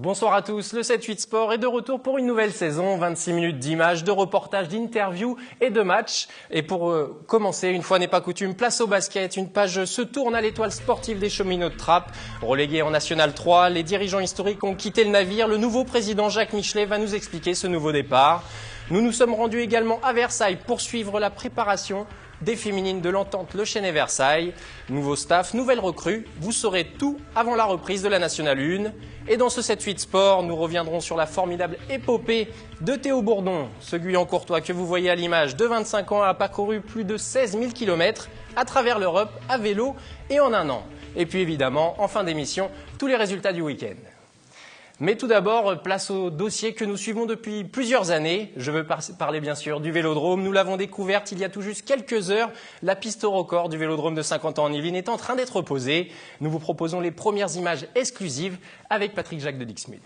Bonsoir à tous, le 7-8 Sport est de retour pour une nouvelle saison, 26 minutes d'images, de reportages, d'interviews et de matchs. Et pour commencer, une fois n'est pas coutume, place au basket. Une page se tourne à l'étoile sportive des cheminots de Trappes. Relégués en National 3, les dirigeants historiques ont quitté le navire. Le nouveau président Jacques Michelet va nous expliquer ce nouveau départ. Nous nous sommes rendus également à Versailles pour suivre la préparation des féminines de l'entente Le Chesnay-Versailles. Nouveau staff, nouvelle recrue, vous saurez tout avant la reprise de la Nationale 1. Et dans ce 7-8 Sport, nous reviendrons sur la formidable épopée de Théo Bourdon. Ce Guyan-Courtois que vous voyez à l'image, de 25 ans, a parcouru plus de 16 000 km à travers l'Europe à vélo et en un an. Et puis évidemment, en fin d'émission, tous les résultats du week-end. Mais tout d'abord, place au dossier que nous suivons depuis plusieurs années. Je veux parler bien sûr du Vélodrome. Nous l'avons découverte il y a tout juste quelques heures. La piste au record du Vélodrome de Saint-Quentin en Yvelines est en train d'être posée. Nous vous proposons les premières images exclusives avec Patrick Jacques de Dixmude.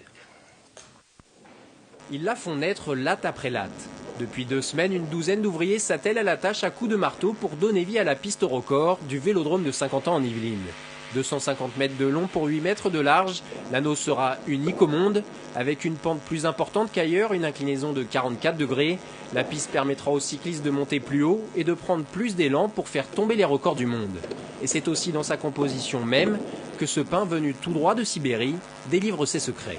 Ils la font naître latte après latte. Depuis 2 semaines, une douzaine d'ouvriers s'attellent à la tâche à coups de marteau pour donner vie à la piste au record du Vélodrome de Saint-Quentin en Yvelines. 250 mètres de long pour 8 mètres de large, l'anneau sera unique au monde, avec une pente plus importante qu'ailleurs, une inclinaison de 44 degrés. La piste permettra aux cyclistes de monter plus haut et de prendre plus d'élan pour faire tomber les records du monde. Et c'est aussi dans sa composition même que ce pain venu tout droit de Sibérie délivre ses secrets.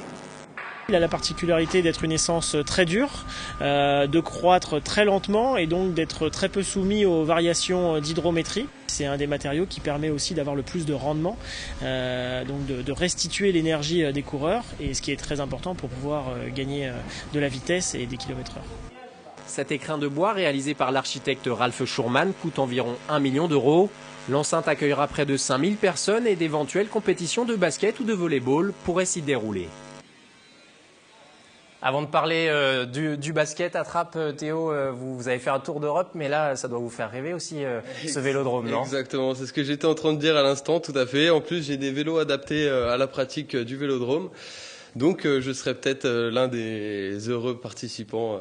Il a la particularité d'être une essence très dure, de croître très lentement et donc d'être très peu soumis aux variations d'hydrométrie. C'est un des matériaux qui permet aussi d'avoir le plus de rendement, donc de restituer l'énergie des coureurs, et ce qui est très important pour pouvoir gagner de la vitesse et des km/h. Cet écrin de bois réalisé par l'architecte Ralph Schurman coûte environ 1 million d'euros. L'enceinte accueillera près de 5000 personnes et d'éventuelles compétitions de basket ou de volley-ball pourraient s'y dérouler. Avant de parler du basket à Trappes, Théo, vous avez fait un tour d'Europe, mais là, ça doit vous faire rêver aussi, ce vélodrome, non? Exactement, c'est ce que j'étais en train de dire à l'instant, tout à fait. En plus, j'ai des vélos adaptés à la pratique du vélodrome. Donc, je serai peut-être l'un des heureux participants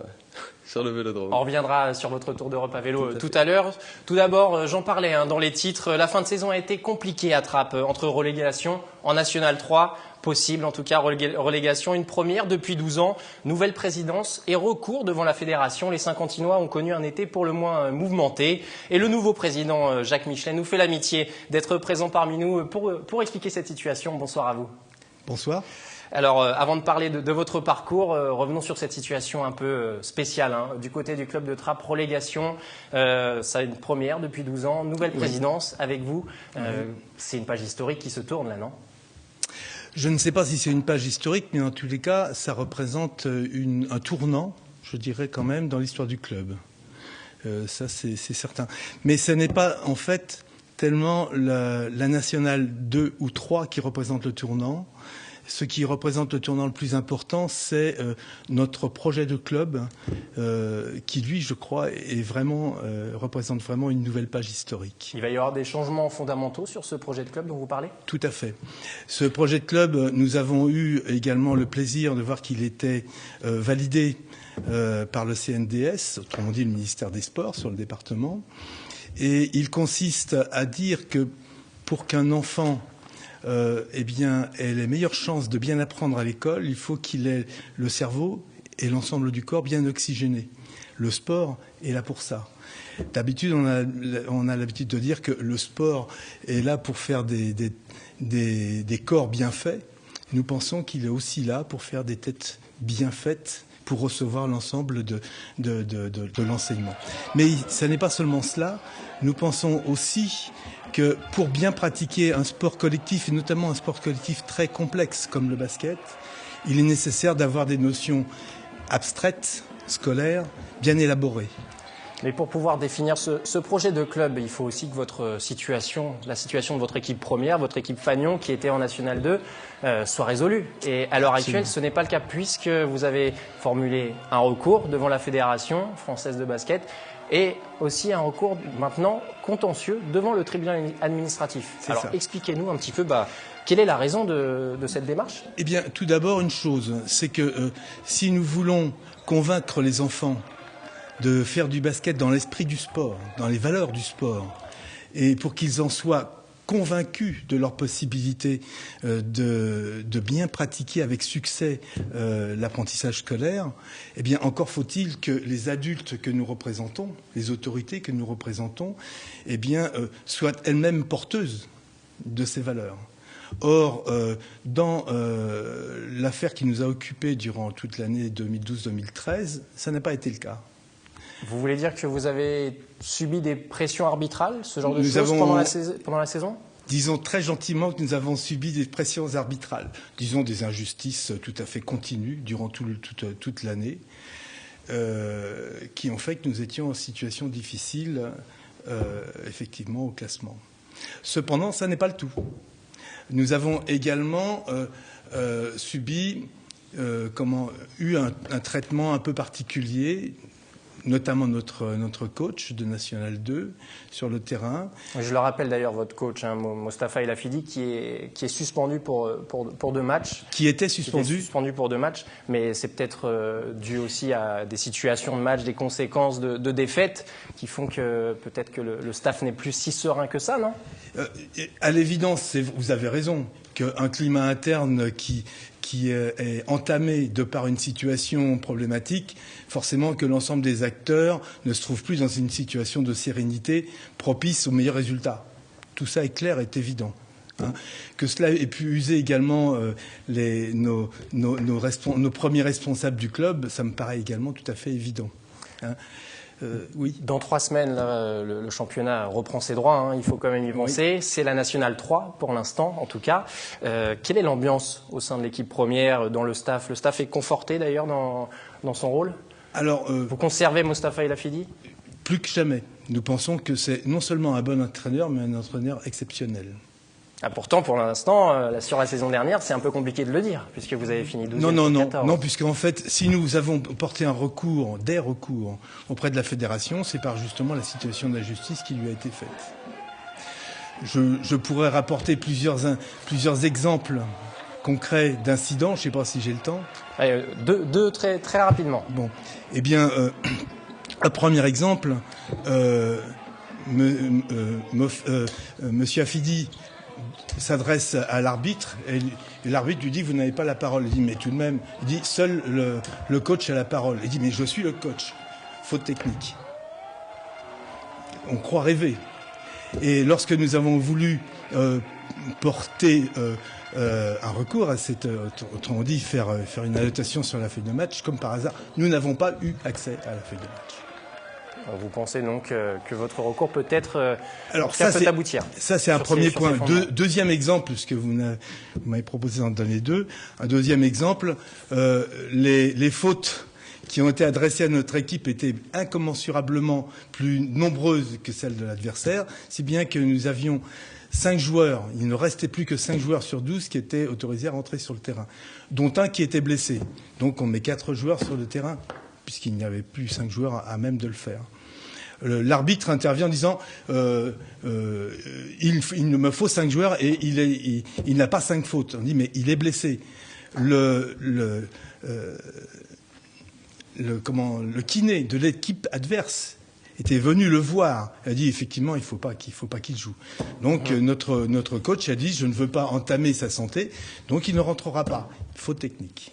sur le vélodrome. On reviendra sur votre tour d'Europe à vélo tout à l'heure. Tout d'abord, j'en parlais dans les titres, la fin de saison a été compliquée à Trappes, entre relégation en National 3, possible en tout cas relégation, une première depuis 12 ans, nouvelle présidence et recours devant la fédération. Les Saint-Quentinois ont connu un été pour le moins mouvementé et le nouveau président Jacques Michelet nous fait l'amitié d'être présent parmi nous pour expliquer cette situation. Bonsoir à vous. Bonsoir. Alors, avant de parler de votre parcours, revenons sur cette situation un peu spéciale. Du côté du club de Trappes, relégation, ça a une première depuis 12 ans, nouvelle présidence avec vous. C'est une page historique qui se tourne là, non ? Je ne sais pas si c'est une page historique, mais en tous les cas, ça représente un tournant, je dirais quand même, dans l'histoire du club. Ça, c'est certain. Mais ce n'est pas, en fait, tellement la Nationale 2 ou 3 qui représente le tournant. Ce qui représente le tournant le plus important, c'est notre projet de club qui, lui, je crois, représente vraiment une nouvelle page historique. Il va y avoir des changements fondamentaux sur ce projet de club dont vous parlez ? Tout à fait. Ce projet de club, nous avons eu également le plaisir de voir qu'il était validé par le CNDS, autrement dit le ministère des Sports, sur le département. Et il consiste à dire que pour qu'un enfant ait les meilleures chances de bien apprendre à l'école, il faut qu'il ait le cerveau et l'ensemble du corps bien oxygéné. Le sport est là pour ça. D'habitude, on a l'habitude de dire que le sport est là pour faire des corps bien faits. Nous pensons qu'il est aussi là pour faire des têtes bien faites, pour recevoir l'ensemble de l'enseignement. Mais ce n'est pas seulement cela. Nous pensons aussi que pour bien pratiquer un sport collectif, et notamment un sport collectif très complexe comme le basket, il est nécessaire d'avoir des notions abstraites, scolaires, bien élaborées. Mais pour pouvoir définir ce projet de club, il faut aussi que la situation de votre équipe première, votre équipe Fagnon, qui était en National 2, soit résolue. Et à l'heure actuelle, ce n'est pas le cas puisque vous avez formulé un recours devant la Fédération française de basket et aussi un recours maintenant contentieux devant le tribunal administratif. Alors expliquez-nous un petit peu quelle est la raison de cette démarche ? Eh bien, tout d'abord, une chose, c'est que si nous voulons convaincre les enfants de faire du basket dans l'esprit du sport, dans les valeurs du sport, et pour qu'ils en soient convaincus de leur possibilité de bien pratiquer avec succès l'apprentissage scolaire, eh bien, encore faut-il que les adultes que nous représentons, les autorités que nous représentons, eh bien, soient elles-mêmes porteuses de ces valeurs. Or, dans l'affaire qui nous a occupés durant toute l'année 2012-2013, ça n'a pas été le cas. Vous voulez dire que vous avez subi des pressions arbitrales, ce genre de choses, pendant la saison ? Disons très gentiment que nous avons subi des pressions arbitrales, disons des injustices tout à fait continues durant toute l'année, qui ont fait que nous étions en situation difficile, effectivement, au classement. Cependant, ça n'est pas le tout. Nous avons également eu un traitement un peu particulier, notamment notre coach de National 2 sur le terrain. Je le rappelle d'ailleurs, votre coach, Mostafa El Afidi, qui est suspendu pour 2 matchs. Qui était suspendu pour 2 matchs, mais c'est peut-être dû aussi à des situations de match, des conséquences de défaites qui font que peut-être que le staff n'est plus si serein que ça, non ? À l'évidence, vous avez raison, qu'un climat interne qui est entamé de par une situation problématique, forcément que l'ensemble des acteurs ne se trouvent plus dans une situation de sérénité propice aux meilleurs résultats. Tout ça est clair, est évident. Que cela ait pu user également nos premiers responsables du club, ça me paraît également tout à fait évident. Oui. Dans 3 semaines, là, le championnat reprend ses droits, il faut quand même y penser. Oui. C'est la Nationale 3 pour l'instant, en tout cas. Quelle est l'ambiance au sein de l'équipe première, dans le staff ? Le staff est conforté d'ailleurs dans son rôle ? Alors, vous conservez Mostafa El Afidi ? Plus que jamais. Nous pensons que c'est non seulement un bon entraîneur, mais un entraîneur exceptionnel. Pourtant, pour l'instant, sur la saison dernière, c'est un peu compliqué de le dire, puisque vous avez fini 12e. Non, puisqu'en fait, si nous avons porté des recours auprès de la fédération, c'est par justement la situation de la justice qui lui a été faite. Je pourrais rapporter plusieurs exemples concrets d'incidents, je ne sais pas si j'ai le temps. Deux très, très rapidement. Bon, eh bien, un premier exemple, Monsieur Afidi s'adresse à l'arbitre et l'arbitre lui dit « Vous n'avez pas la parole ». Il dit « Mais tout de même ». Il dit « Seul le coach a la parole ». Il dit « Mais je suis le coach ». Faute technique. On croit rêver. Et lorsque nous avons voulu porter un recours à cette, autrement dit, faire une annotation sur la feuille de match, comme par hasard, nous n'avons pas eu accès à la feuille de match. Vous pensez donc que votre recours peut être peut aboutir. Ça, c'est un premier point. Deuxième exemple, puisque vous m'avez proposé d'en donner 2. Un deuxième exemple, les fautes qui ont été adressées à notre équipe étaient incommensurablement plus nombreuses que celles de l'adversaire, si bien que nous avions 5 joueurs, il ne restait plus que 5 joueurs sur 12 qui étaient autorisés à rentrer sur le terrain, dont un qui était blessé. Donc on met 4 joueurs sur le terrain, puisqu'il n'y avait plus 5 joueurs à même de le faire. L'arbitre intervient en disant il me faut 5 joueurs et il n'a pas 5 fautes. On dit mais il est blessé. Le kiné de l'équipe adverse était venu le voir. Il a dit effectivement il faut pas qu'il joue. Donc notre coach a dit je ne veux pas entamer sa santé, donc il ne rentrera pas. Faute technique.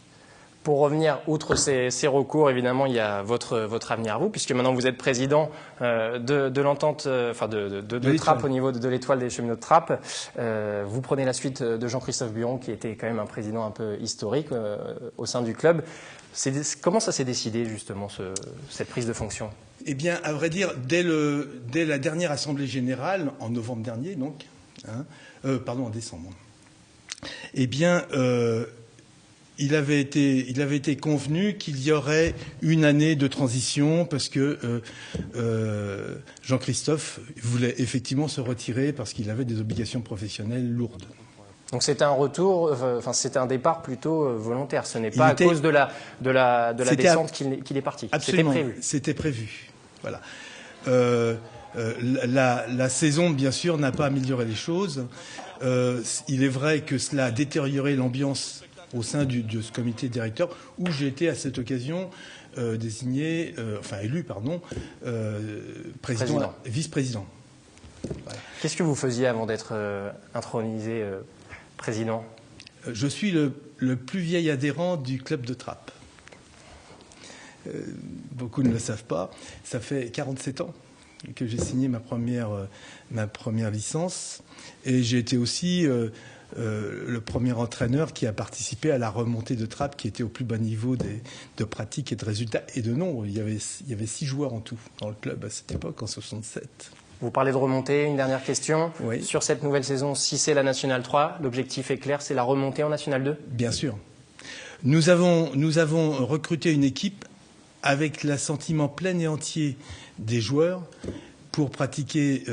Pour revenir, outre ces recours, évidemment, il y a votre avenir à vous, puisque maintenant vous êtes président de l'entente, de Trappes au niveau de l'étoile des cheminots de Trappes. Vous prenez la suite de Jean-Christophe Buron, qui était quand même un président un peu historique au sein du club. Comment ça s'est décidé, justement, cette prise de fonction ? Eh bien, à vrai dire, dès la dernière Assemblée générale, en novembre dernier, donc, en décembre, eh bien... Il avait été convenu qu'il y aurait une année de transition parce que Jean-Christophe voulait effectivement se retirer parce qu'il avait des obligations professionnelles lourdes. Donc c'était un retour, c'était un départ plutôt volontaire. Ce n'est pas à cause de la descente qu'il est parti. Absolument, c'était prévu. C'était prévu. Voilà. La saison, bien sûr, n'a pas amélioré les choses. Il est vrai que cela a détérioré l'ambiance au sein de ce comité directeur, où j'ai été à cette occasion élu, vice-président. Voilà. Qu'est-ce que vous faisiez avant d'être intronisé président? Je suis le plus vieil adhérent du club de Trappes. Beaucoup ne le savent pas. Ça fait 47 ans que j'ai signé ma première licence. Et j'ai été aussi le premier entraîneur qui a participé à la remontée de Trappes, qui était au plus bas niveau de pratique et de résultats et de nombre. Il y avait 6 joueurs en tout dans le club à cette époque, en 67. Vous parlez de remontée, une dernière question. Oui. Sur cette nouvelle saison, si c'est la Nationale 3, l'objectif est clair, c'est la remontée en Nationale 2? Bien sûr. Nous avons recruté une équipe avec l'assentiment plein et entier des joueurs pour pratiquer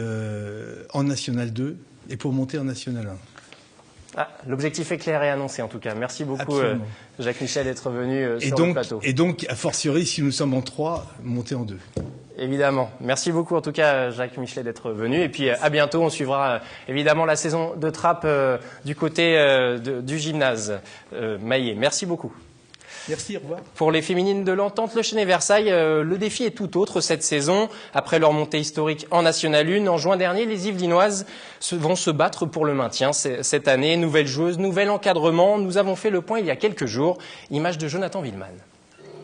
en Nationale 2 et pour monter en Nationale 1. Ah, l'objectif est clair et annoncé en tout cas. Merci beaucoup Jacques Michel d'être venu sur le plateau. Et donc, a fortiori, si nous sommes en 3, monter en 2. Évidemment. Merci beaucoup en tout cas Jacques Michelet d'être venu. Et puis à bientôt, on suivra évidemment la saison de Trappes du côté du gymnase Maillet. Merci beaucoup. Merci, au revoir. Pour les féminines de l'Entente Le Chesnay-Versailles, le défi est tout autre cette saison. Après leur montée historique en Nationale 1, en juin dernier, les Yvelinoises vont se battre pour le maintien cette année. Nouvelle joueuse, nouvel encadrement. Nous avons fait le point il y a quelques jours. Image de Jonathan Villeman.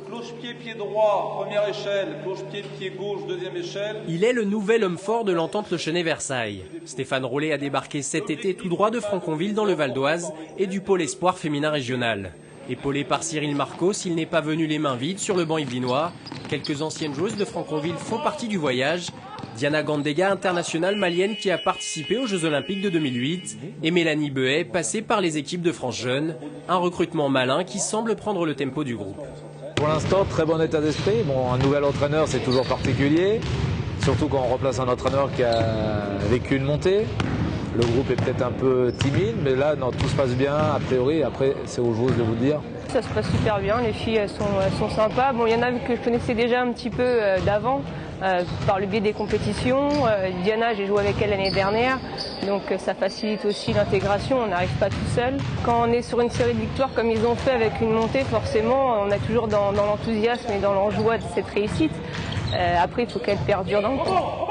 Cloche-pied, pied droit, première échelle. Cloche-pied, pied gauche, deuxième échelle. Il est le nouvel homme fort de l'Entente Le Chesnay-Versailles. Stéphane Rollet a débarqué cet été tout droit de Franconville dans le Val d'Oise et du pôle espoir féminin régional. Épaulé par Cyril Marcos, il n'est pas venu les mains vides sur le banc yvelinois. Quelques anciennes joueuses de Franconville font partie du voyage. Diana Gandega, internationale malienne qui a participé aux Jeux Olympiques de 2008. Et Mélanie Behet, passée par les équipes de France Jeune. Un recrutement malin qui semble prendre le tempo du groupe. Pour l'instant, très bon état d'esprit. Bon, un nouvel entraîneur, c'est toujours particulier. Surtout quand on remplace un entraîneur qui a vécu une montée. Le groupe est peut-être un peu timide, mais là, non, tout se passe bien, a priori. Après, c'est aux joueuses de vous le dire. Ça se passe super bien, les filles elles sont sympas. Bon, il y en a que je connaissais déjà un petit peu d'avant, par le biais des compétitions. Diana, j'ai joué avec elle l'année dernière, donc ça facilite aussi l'intégration, on n'arrive pas tout seul. Quand on est sur une série de victoires comme ils ont fait avec une montée, forcément, on est toujours dans l'enthousiasme et dans l'enjoi de cette réussite. Après, il faut qu'elle perdure dans le temps.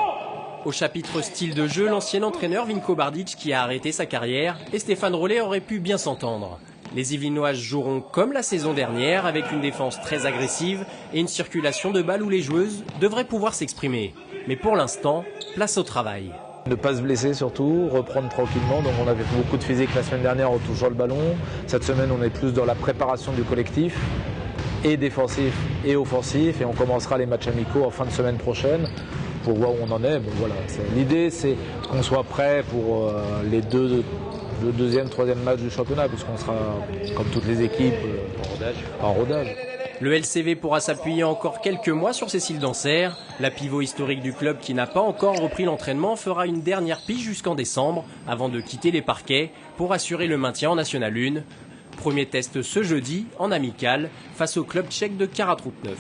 Au chapitre style de jeu, l'ancien entraîneur Vinko Bardic qui a arrêté sa carrière et Stéphane Rollet auraient pu bien s'entendre. Les Yvelinoises joueront comme la saison dernière avec une défense très agressive et une circulation de balles où les joueuses devraient pouvoir s'exprimer. Mais pour l'instant, place au travail. Ne pas se blesser surtout, reprendre tranquillement. Donc on avait fait beaucoup de physique la semaine dernière en touchant le ballon. Cette semaine, on est plus dans la préparation du collectif, et défensif et offensif. Et on commencera les matchs amicaux en fin de semaine prochaine pour voir où on en est. Bon, voilà. L'idée, c'est qu'on soit prêt pour le deuxième, troisième match du championnat, puisqu'on sera, comme toutes les équipes, en rodage. Le LCV pourra s'appuyer encore quelques mois sur Cécile Dansaert. La pivot historique du club qui n'a pas encore repris l'entraînement fera une dernière pige jusqu'en décembre avant de quitter les parquets pour assurer le maintien en Nationale 1. Premier test ce jeudi en amical face au club tchèque de Karatroutneuf.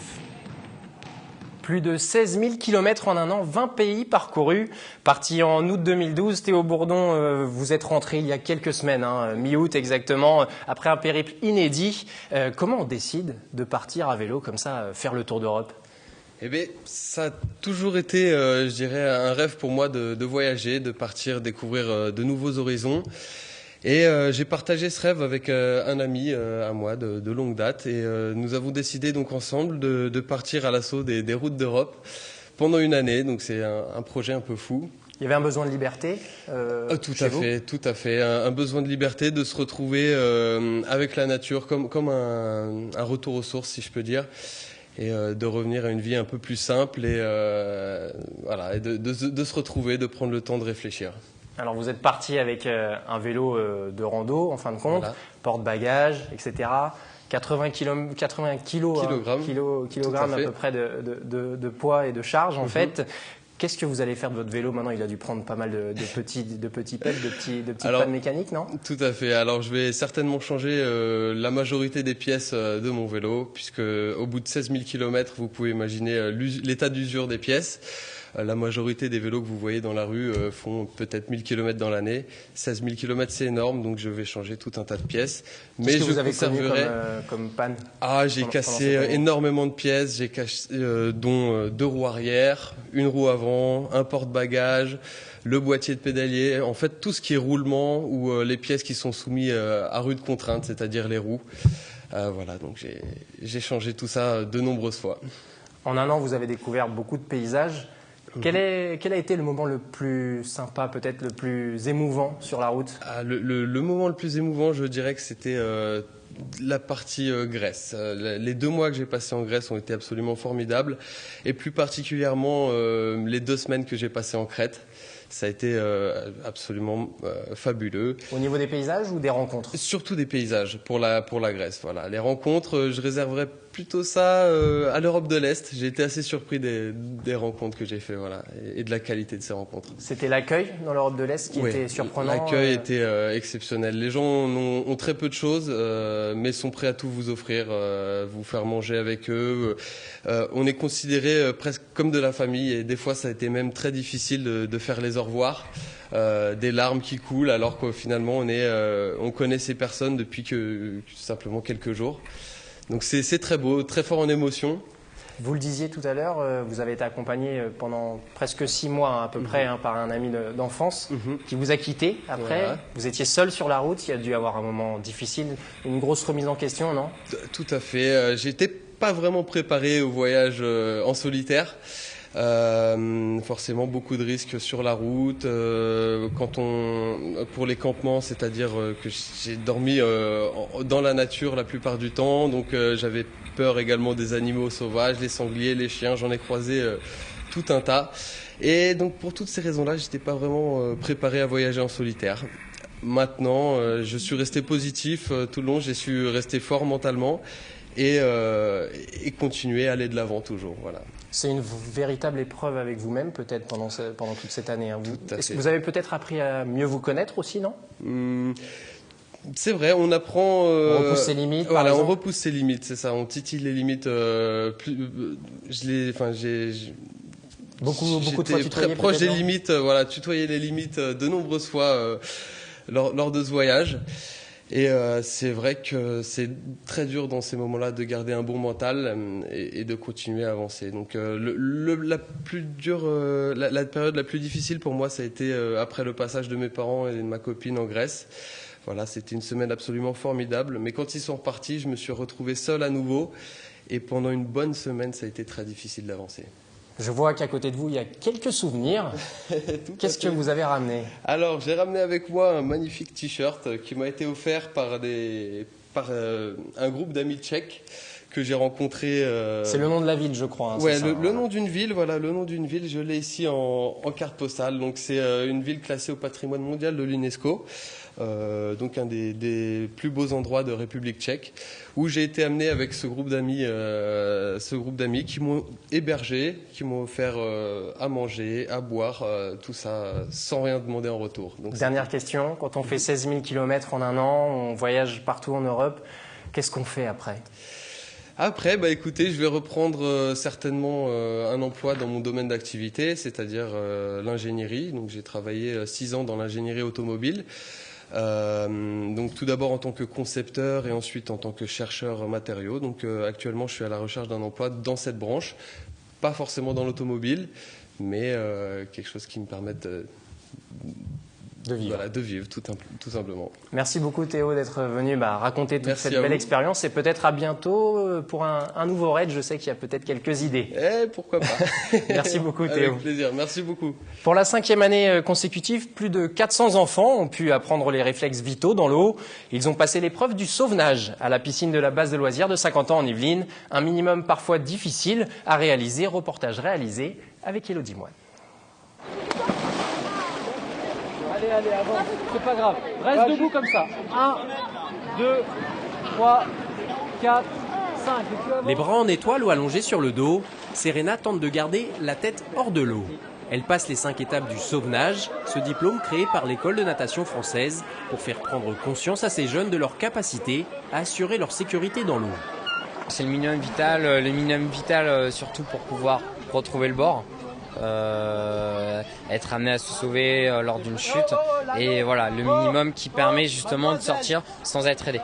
Plus de 16 000 km en un an, 20 pays parcourus. Parti en août 2012, Théo Bourdon, vous êtes rentré il y a quelques semaines, mi-août exactement, après un périple inédit. Comment on décide de partir à vélo comme ça, faire le tour d'Europe ? Eh bien, ça a toujours été, je dirais, un rêve pour moi de voyager, de partir découvrir de nouveaux horizons. Et j'ai partagé ce rêve avec un ami à moi de longue date et nous avons décidé donc ensemble de partir à l'assaut des routes d'Europe pendant une année. Donc c'est un projet un peu fou. Il y avait un besoin de liberté Tout à fait. Un besoin de liberté, de se retrouver avec la nature comme un retour aux sources, si je peux dire. Et de revenir à une vie un peu plus simple et, voilà, et de se retrouver, de prendre le temps de réfléchir. Alors vous êtes parti avec un vélo de rando en fin de compte, voilà. Porte-bagages, etc. 80 kilogrammes à peu près de poids et de charge en fait. Qu'est-ce que vous allez faire de votre vélo maintenant? Il a dû prendre pas mal de petits pelles, de petites pannes mécaniques, non? Tout à fait. Alors je vais certainement changer la majorité des pièces de mon vélo, puisque au bout de 16 000 km, vous pouvez imaginer l'état d'usure des pièces. La majorité des vélos que vous voyez dans la rue font peut-être 1000 km dans l'année. 16 000 km, c'est énorme, donc je vais changer tout un tas de pièces. Mais que vous avez connu comme panne? Ah, j'ai cassé énormément de pièces, j'ai cassé, dont 2 roues arrière, 1 roue avant, un porte-bagages, le boîtier de pédalier, en fait tout ce qui est roulement ou les pièces qui sont soumises à rude contrainte, c'est-à-dire les roues. Voilà, donc j'ai changé tout ça de nombreuses fois. En un an, vous avez découvert beaucoup de paysages. Quel a été le moment le plus sympa, peut-être le plus émouvant sur la route? Le moment le plus émouvant, je dirais que c'était la partie Grèce. Les 2 mois que j'ai passés en Grèce ont été absolument formidables, et plus particulièrement les 2 semaines que j'ai passées en Crète. Ça a été absolument fabuleux. Au niveau des paysages ou des rencontres? Surtout des paysages pour la Grèce. Voilà. Les rencontres, je réserverais plutôt ça à l'Europe de l'Est. J'ai été assez surpris des rencontres que j'ai fait, voilà, et de la qualité de ces rencontres. C'était l'accueil dans l'Europe de l'Est qui était surprenant? L'accueil était exceptionnel. Les gens ont très peu de choses, mais sont prêts à tout vous offrir, vous faire manger avec eux. On est considéré presque comme de la famille, et des fois ça a été même très difficile de faire les au revoir, des larmes qui coulent, alors que finalement on connaît ces personnes depuis simplement quelques jours. Donc c'est très beau, très fort en émotion. Vous le disiez tout à l'heure, vous avez été accompagné pendant presque 6 mois à peu près par un ami d'enfance qui vous a quitté après. Voilà. Vous étiez seul sur la route, il y a dû avoir un moment difficile, une grosse remise en question, non? Tout à fait. J'étais pas vraiment préparé au voyage en solitaire. Forcément beaucoup de risques sur la route. Pour les campements, c'est-à-dire que j'ai dormi dans la nature la plupart du temps, donc j'avais peur également des animaux sauvages, les sangliers, les chiens, j'en ai croisé tout un tas. Et donc pour toutes ces raisons-là, j'étais pas vraiment préparé à voyager en solitaire. Maintenant, je suis resté positif tout le long, j'ai su rester fort mentalement et continuer à aller de l'avant toujours. Voilà. C'est une véritable épreuve avec vous-même peut-être pendant toute cette année. Hein. Est-ce que vous avez peut-être appris à mieux vous connaître aussi, non? C'est vrai, on apprend. On repousse ses limites. Voilà, on repousse ses limites, c'est ça. On titille les limites. Beaucoup de fois très proche des limites. Voilà, tutoyer les limites de nombreuses fois lors de ce voyage. Et c'est vrai que c'est très dur dans ces moments-là de garder un bon mental et de continuer à avancer. Donc la période la plus difficile pour moi, ça a été après le passage de mes parents et de ma copine en Grèce. Voilà, c'était une semaine absolument formidable. Mais quand ils sont repartis, je me suis retrouvé seul à nouveau. Et pendant une bonne semaine, ça a été très difficile d'avancer. Je vois qu'à côté de vous, il y a quelques souvenirs. Qu'est-ce que vous avez ramené? Alors, j'ai ramené avec moi un magnifique t-shirt qui m'a été offert par un groupe d'amis tchèques que j'ai rencontré. C'est le nom de la ville, je crois. Hein, ouais, le nom d'une ville. Voilà, le nom d'une ville. Je l'ai ici en carte postale. Donc, c'est une ville classée au patrimoine mondial de l'UNESCO. Donc un des plus beaux endroits de République tchèque, où j'ai été amené avec ce groupe d'amis qui m'ont hébergé, qui m'ont offert à manger, à boire, tout ça sans rien demander en retour. Donc, dernière question, quand on fait 16 000 km en un an, on voyage partout en Europe, qu'est-ce qu'on fait après? Après, écoutez, je vais reprendre certainement un emploi dans mon domaine d'activité, c'est-à-dire l'ingénierie. Donc j'ai travaillé 6 ans dans l'ingénierie automobile. Donc tout d'abord en tant que concepteur et ensuite en tant que chercheur matériaux. Donc actuellement je suis à la recherche d'un emploi dans cette branche, pas forcément dans l'automobile, mais quelque chose qui me permette de vivre. Voilà, de vivre tout simplement. Merci beaucoup Théo d'être venu raconter toute cette belle expérience et peut-être à bientôt pour un nouveau raid. Je sais qu'il y a peut-être quelques idées. Pourquoi pas. Merci beaucoup Théo. Avec plaisir, merci beaucoup. Pour la 5e année consécutive, plus de 400 enfants ont pu apprendre les réflexes vitaux dans l'eau. Ils ont passé l'épreuve du sauvetage à la piscine de la base de loisirs de Saint-Quentin en Yvelines. Un minimum parfois difficile à réaliser. Reportage réalisé avec Élodie Moine. Allez, avance, c'est pas grave. Reste debout comme ça. 1, 2, 3, 4, 5. Les bras en étoile ou allongés sur le dos, Serena tente de garder la tête hors de l'eau. Elle passe les 5 étapes du sauvetage, ce diplôme créé par l'école de natation française pour faire prendre conscience à ces jeunes de leur capacité à assurer leur sécurité dans l'eau. C'est le minimum vital surtout pour pouvoir retrouver le bord. être amené à se sauver lors d'une chute. Et voilà, le minimum qui permet justement de sortir sans être aidé.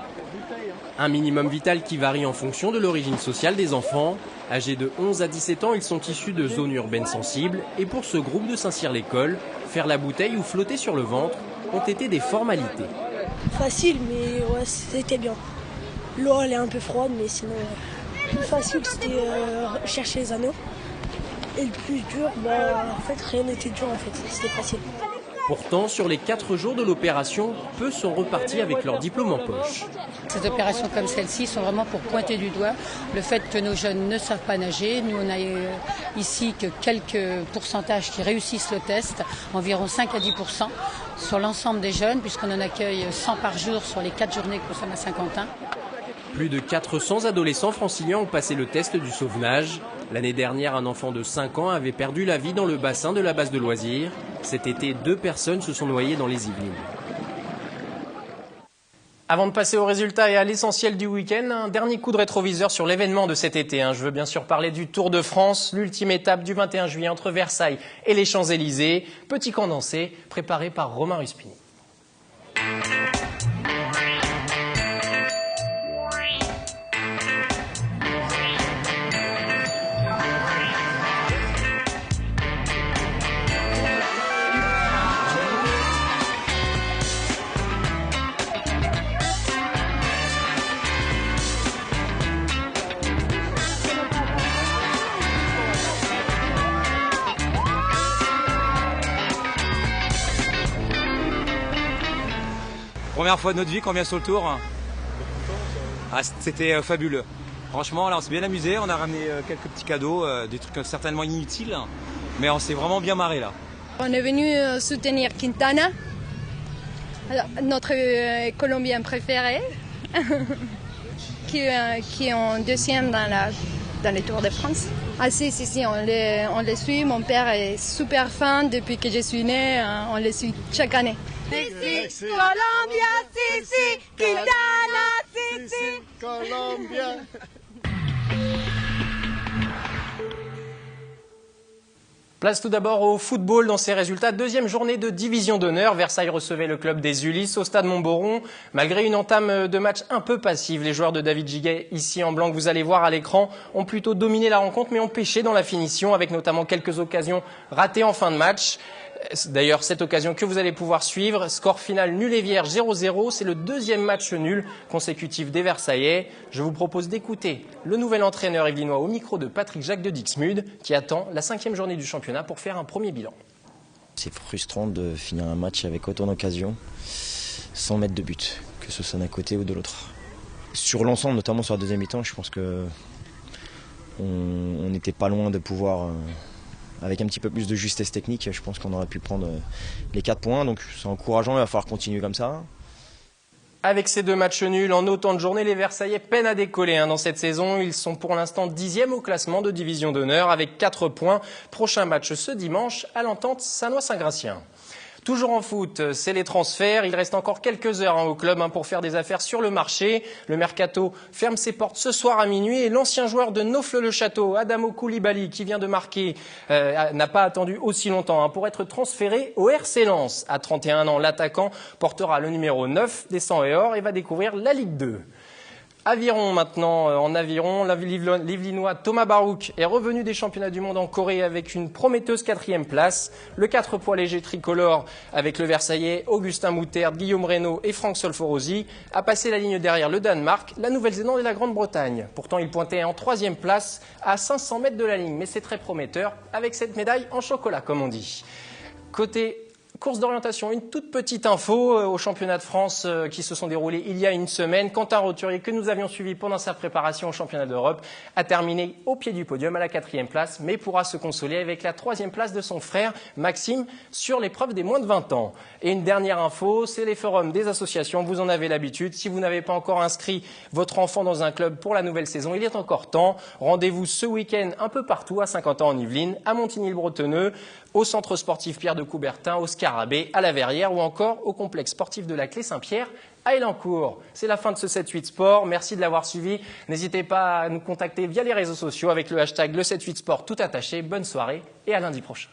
Un minimum vital qui varie en fonction de l'origine sociale des enfants. Âgés de 11 à 17 ans, ils sont issus de zones urbaines sensibles. Et pour ce groupe de Saint-Cyr-l'École, faire la bouteille ou flotter sur le ventre ont été des formalités. Facile, mais ouais, c'était bien. L'eau, elle est un peu froide, mais sinon, le plus facile, c'était chercher les anneaux. Et le plus dur, en fait, rien n'était dur, en fait, c'était facile. Pourtant, sur les 4 jours de l'opération, peu sont repartis avec leur diplôme en poche. Ces opérations comme celle-ci sont vraiment pour pointer du doigt le fait que nos jeunes ne savent pas nager. Nous, on a ici que quelques pourcentages qui réussissent le test, environ 5 à 10% sur l'ensemble des jeunes, puisqu'on en accueille 100 par jour sur les 4 journées que nous sommes à Saint-Quentin. Plus de 400 adolescents franciliens ont passé le test du sauvetage. L'année dernière, un enfant de 5 ans avait perdu la vie dans le bassin de la base de loisirs. Cet été, 2 personnes se sont noyées dans les Yvelines. Avant de passer aux résultats et à l'essentiel du week-end, un dernier coup de rétroviseur sur l'événement de cet été. Je veux bien sûr parler du Tour de France, l'ultime étape du 21 juillet entre Versailles et les Champs-Élysées. Petit condensé préparé par Romain Ruspini. Première fois de notre vie qu'on vient sur le Tour. Ah, c'était fabuleux. Franchement, là, on s'est bien amusé. On a ramené quelques petits cadeaux, des trucs certainement inutiles, mais on s'est vraiment bien marré là. On est venu soutenir Quintana, notre Colombien préféré, qui est en deuxième dans les Tours de France. Ah si, on les suit. Mon père est super fan depuis que je suis née. On les suit chaque année. Si, Colombia, si, Quintana, si, Colombia. Place tout d'abord au football dans ses résultats. Deuxième journée de division d'honneur. Versailles recevait le club des Ulysses au stade Montboron. Malgré une entame de match un peu passive, les joueurs de David Giguet, ici en blanc que vous allez voir à l'écran, ont plutôt dominé la rencontre mais ont pêché dans la finition avec notamment quelques occasions ratées en fin de match. D'ailleurs, cette occasion que vous allez pouvoir suivre, score final nul et vierge 0-0, c'est le deuxième match nul consécutif des Versaillais. Je vous propose d'écouter le nouvel entraîneur yvelinois au micro de Patrick Jacques de Dixmude qui attend la 5e journée du championnat pour faire un premier bilan. C'est frustrant de finir un match avec autant d'occasions sans mettre de but, que ce soit d'un côté ou de l'autre. Sur l'ensemble, notamment sur la deuxième mi-temps, je pense que on n'était pas loin de pouvoir... Avec un petit peu plus de justesse technique, je pense qu'on aurait pu prendre les 4 points. Donc c'est encourageant, il va falloir continuer comme ça. Avec ces 2 matchs nuls en autant de journées, les Versaillais peinent à décoller dans cette saison. Ils sont pour l'instant 10e au classement de division d'honneur avec 4 points. Prochain match ce dimanche à l'Entente Sannois-Saint-Gratien. Toujours en foot, c'est les transferts. Il reste encore quelques heures au club pour faire des affaires sur le marché. Le mercato ferme ses portes ce soir à minuit et l'ancien joueur de Naufle-le-Château, Adamo Koulibaly, qui vient de marquer, n'a pas attendu aussi longtemps pour être transféré au RC Lens. À 31 ans, l'attaquant portera le numéro 9 des 100 et or et va découvrir la Ligue 2. Aviron maintenant, en aviron, l'Yvelinois Thomas Barouk est revenu des championnats du monde en Corée avec une prometteuse 4e place. Le 4 poids léger tricolore avec le Versaillais Augustin Mouterde, Guillaume Reynaud et Franck Solforosi a passé la ligne derrière le Danemark, la Nouvelle-Zélande et la Grande-Bretagne. Pourtant, il pointait en 3e place à 500 mètres de la ligne, mais c'est très prometteur avec cette médaille en chocolat, comme on dit. Côté course d'orientation, une toute petite info au championnat de France qui se sont déroulés il y a une semaine. Quentin Roturier, que nous avions suivi pendant sa préparation au championnat d'Europe, a terminé au pied du podium à la 4e place, mais pourra se consoler avec la 3e place de son frère Maxime sur l'épreuve des moins de 20 ans. Et une dernière info, c'est les forums des associations. Vous en avez l'habitude. Si vous n'avez pas encore inscrit votre enfant dans un club pour la nouvelle saison, il est encore temps. Rendez-vous ce week-end un peu partout à Saint-Quentin en Yvelines, à Montigny-le-Bretonneux, au centre sportif Pierre de Coubertin, au Sky Scarabée à la Verrière ou encore au complexe sportif de la Clé Saint-Pierre à Elancourt. C'est la fin de ce 7-8 Sport. Merci de l'avoir suivi. N'hésitez pas à nous contacter via les réseaux sociaux avec le hashtag le 7-8 Sport tout attaché. Bonne soirée et à lundi prochain.